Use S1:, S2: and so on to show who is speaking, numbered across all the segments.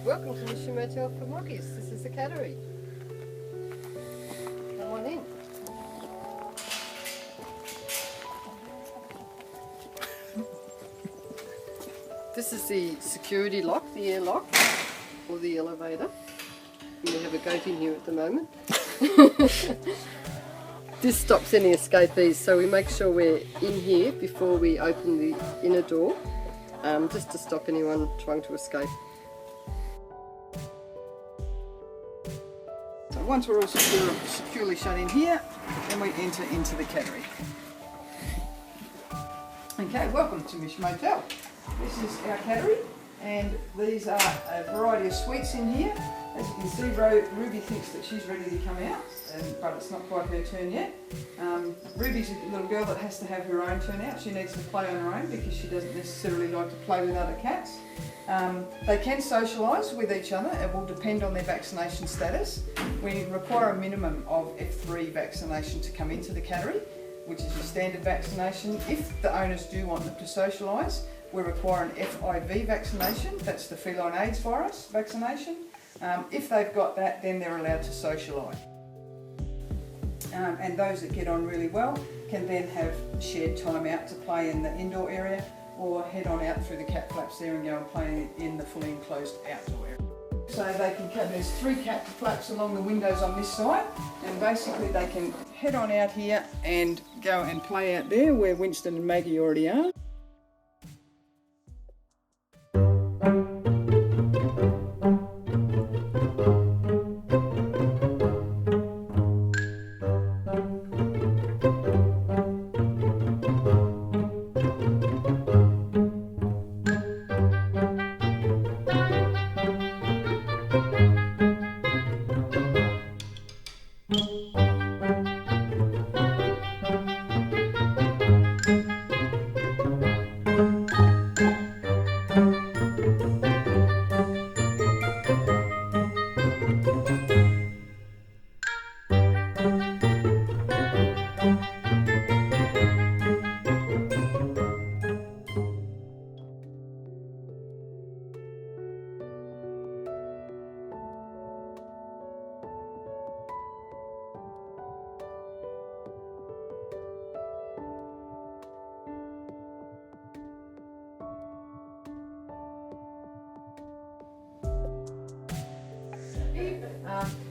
S1: Welcome to Miss U Motel for Moggies. This is the cattery. Come on in. This is the security lock, the air lock, or the elevator. We have a goat in here at the moment. This stops any escapees, so we make sure we're in here before we open the inner door, just to stop anyone trying to escape. So once we're all securely shut in here, then we enter into the cattery. Okay, welcome to Miss U Motel. This is our cattery, and these are a variety of suites in here. As you can see, Ruby thinks that she's ready to come out, but it's not quite her turn yet. Ruby's a little girl that has to have her own turn out. She needs to play on her own because she doesn't necessarily like to play with other cats. They can socialise with each other. It will depend on their vaccination status. We require a minimum of F3 vaccination to come into the cattery, which is your standard vaccination. If the owners do want them to socialise, we require an FIV vaccination. That's the feline AIDS virus vaccination. If they've got that, then they're allowed to socialise. And those that get on really well can then have shared time out to play in the indoor area, or head on out through the cat flaps there and go and play in the fully enclosed outdoor area. So they can come, there's 3 cat flaps along the windows on this side, and basically they can head on out here and go and play out there where Winston and Maggie already are.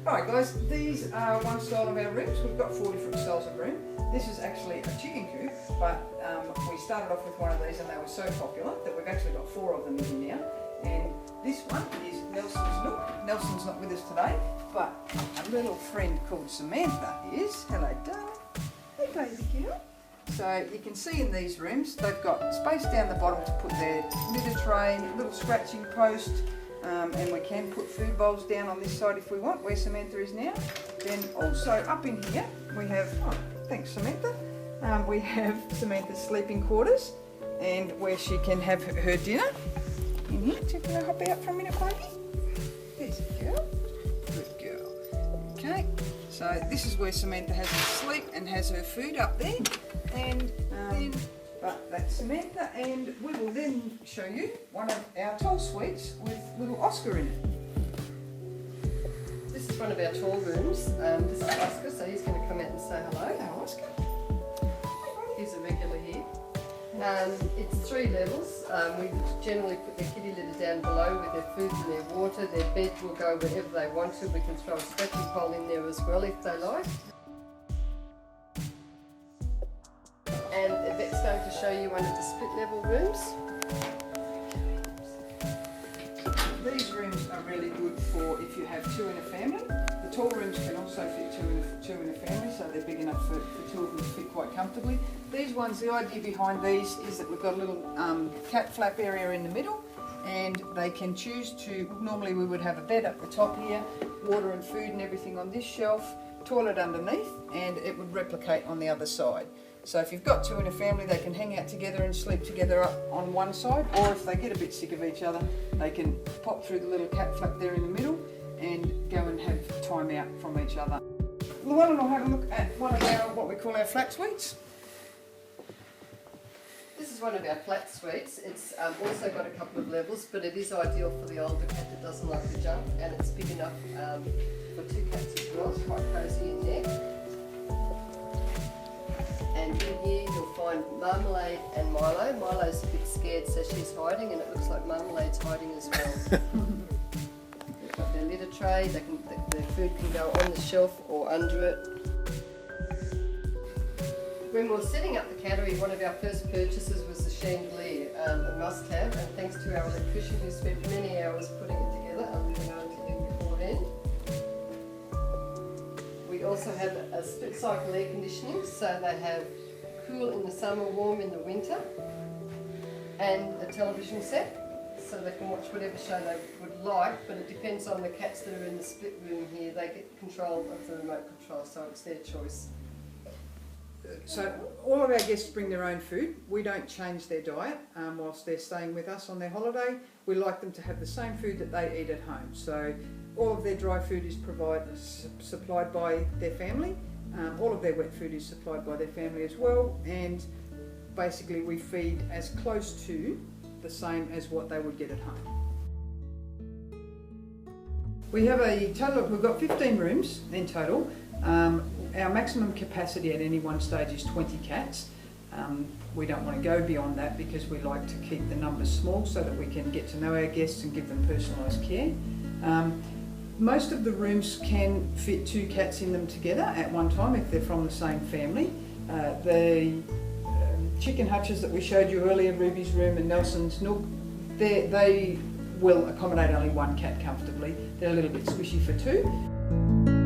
S1: Alright guys, these are one style of our rooms. We've got 4 different styles of room. This is actually a chicken coop, but we started off with one of these and they were so popular that we've actually got 4 of them in here now. And this one is Nelson's Nook. Nelson's not with us today, but a little friend called Samantha is. Hello darling. Hey baby girl. So you can see in these rooms they've got space down the bottom to put their litter tray, little scratching post, and we can put food bowls down on this side if we want, where Samantha is now. Then also up in here we have, thanks Samantha, we have Samantha's sleeping quarters, and where she can have her dinner. In here, so can I hop out for a minute, baby? There's a girl. Good girl. Okay, so this is where Samantha has her sleep and has her food up there. And but that's Samantha, and we will then show you one of our tall suites with little Oscar in it. This is one of our tall rooms. This is Oscar, so he's going to come out and say hello. Hello, Oscar. He's a regular here. It's 3 levels. We generally put their kitty litter down below with their food and their water. Their bed will go wherever they want to. We can throw a scratching pole in there as well if they like. And Yvette's going to show you one of the split level rooms. These rooms are really good for if you have 2 in a family. The tall rooms can also fit two in a family, so they're big enough for 2 of them to fit quite comfortably. These ones, the idea behind these is that we've got a little cat flap area in the middle, and they can choose to, normally we would have a bed up the top here, water and food and everything on this shelf, toilet underneath, and it would replicate on the other side. So if you've got 2 in a family, they can hang out together and sleep together up on one side, or if they get a bit sick of each other, they can pop through the little cat flap there in the middle and go and have time out from each other. Llewellyn will have a look at one of our, what we call our flat suites. This is
S2: is one of our flat suites. It's also got a couple of levels, but it is ideal for the older cat that doesn't like to jump, and it's big enough for 2 cats as well. It's quite cosy in there. And in here you'll find Marmalade and Milo. Milo's a bit scared, so she's hiding, and it looks like Marmalade's hiding as well. They've got their litter tray. Their food can go on the shelf or under it. When we were setting up the cannery, one of our first purchases was the chandelier, a must-have, and thanks to our electrician who spent many hours putting it together, unbeknown to him beforehand. We also have a split cycle air conditioning, so they have cool in the summer, warm in the winter, and a television set, so they can watch whatever show they would like, but it depends on the cats that are in the split room here. They get control of the remote control, so it's their choice.
S1: So all of our guests bring their own food. We don't change their diet whilst they're staying with us on their holiday. We like them to have the same food that they eat at home. So all of their dry food is supplied by their family. All of their wet food is supplied by their family as well. And basically we feed as close to the same as what they would get at home. We have a total of, we've got 15 rooms in total. Our maximum capacity at any one stage is 20 cats. We don't want to go beyond that because we like to keep the numbers small so that we can get to know our guests and give them personalised care. Most of the rooms can fit 2 cats in them together at one time if they're from the same family. The chicken hutches that we showed you earlier, Ruby's room and Nelson's nook, they will accommodate only 1 cat comfortably. They're a little bit squishy for 2.